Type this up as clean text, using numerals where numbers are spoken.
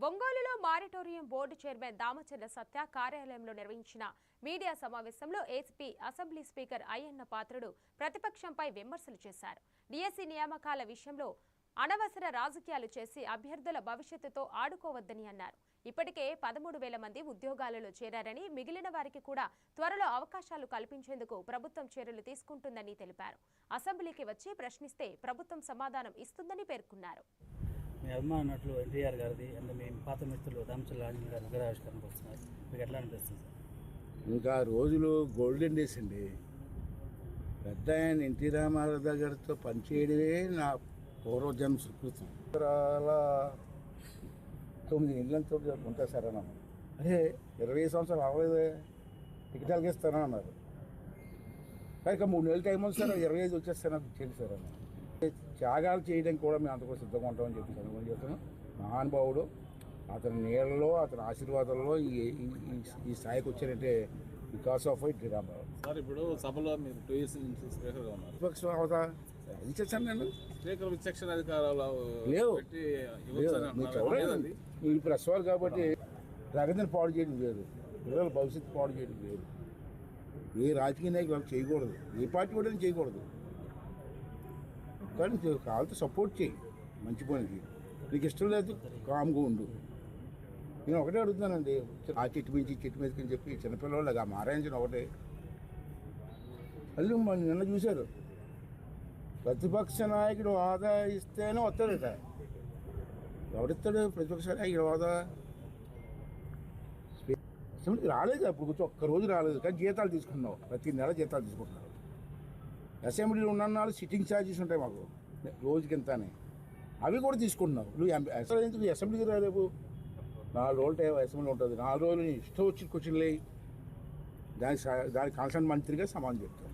ఒంగోలులో moratorium board chairman Damacharla సత్య కార్యాలయంలో నిర్వహించిన మీడియా సమావేశంలో ACP assembly speaker Ayyanna Patrudu ప్రతిపక్షంపై విమర్శలు చేశారు. డీఎస్సీ నియామకాల విషయంలో అనవసర రాజకీయాలు చేసి అభ్యర్థుల భవిష్యత్తుతో ఆడుకోవద్దని అన్నారు. ఇప్పటికే 13,000 మంది ఉద్యోగాలలో చేరారని, మిగిలిన వారికి కూడా త్వరలో అవకాశాలు కల్పించేందుకు ప్రభుత్వం చర్యలు తీసుకుంటుందని తెలిపారు. అసెంబ్లీకి వచ్చి ప్రశ్నిస్తే ప్రభుత్వం సమాధానం ఇస్తుందని పేర్కొన్నారు. మీ అభిమానులు ఎన్టీఆర్ గారిది అండ్ మీ పాత మిత్రులు దామచర్ల ఆంజనేయ గారి విగ్రహావిష్కరణకు వస్తున్నారు. మీకు ఎట్లా అనిపిస్తుంది సార్? ఇంకా రోజులు గోల్డెన్ డేస్ అండి. పెద్ద ఆయన ఎన్టీ రామారావు గారితో పనిచేయడమే నా పూర్వజన్మ సుకృతం. 9 ఇళ్ళంతో ఉంటా సార్ అన్నాను. అరే 20 సంవత్సరాలు అవ్వలేదే, టికెటాలకి ఇస్తాను అన్నారు. ఇంకా 3 నెలల టైం ఉంది సార్, 25 వచ్చేస్తాను నాకు చేయండి సార్ అన్నారు. త్యాగాలు చేయడానికి కూడా మేము అంతకు సిద్ధంగా ఉంటామని చెప్పి అనుకుని చెప్తాను. మహానుభావుడు, అతని నీళ్ళలో అతని ఆశీర్వాదంలో ఈ స్థాయికి వచ్చారంటే because of NT Rama Rao sir. ఇప్పుడు సభలో మీరు 2 years నుంచి స్పీకర్గా ఉన్నారు. విపక్షం అవుతా అది చేశాను నేను. స్పీకర్ విచక్షణ అధికారాలు లేవు. చూడండి, మీరు ప్రెస్ వారు కాబట్టి ప్రగతిని పాడు చేయడం లేదు, పిల్లల భవిష్యత్తు పాడు చేయడం లేదు. ఏ రాజకీయ నాయకులు చేయకూడదు, ఏ పార్టీ కూడా చేయకూడదు. కానీ కావాలంటే సపోర్ట్ చేయి మంచి పనికి. నీకు ఇష్టం లేదు కామ్గా ఉండు. నేను ఒకటే అడుగుతున్నానండి, ఆ చెట్టు మీదకి అని చెప్పి చిన్నపిల్లవాళ్ళు ఆ మారాయించిన ఒకటే. మళ్ళీ నిన్న చూశారు, ప్రతిపక్ష నాయకుడు హోదా ఇస్తేనే వస్తాడట. ఎవడిస్తాడు ప్రతిపక్ష నాయకుడు హోదా? అసెంబ్లీకి రాలేదు, అప్పుడు కొంచెం ఒక్కరోజు రాలేదు, కానీ జీతాలు తీసుకున్నావు. ప్రతి నెల జీతాలు తీసుకుంటున్నారు. అసెంబ్లీలో ఉన్న సిట్టింగ్ ఛార్జెస్ ఉంటాయి మాకు రోజుకి ఎంతనే, అవి కూడా తీసుకుంటున్నావు. నువ్వు ఎందుకు అసెంబ్లీకి రాలేవు? 4 రోజులు టైం అసెంబ్లీ ఉంటుంది. 4 రోజులు ఇష్టం వచ్చి క్వశ్చన్లు దానికి కాన్సర్న్ మంత్రిగా సమాధానం చెప్తారు.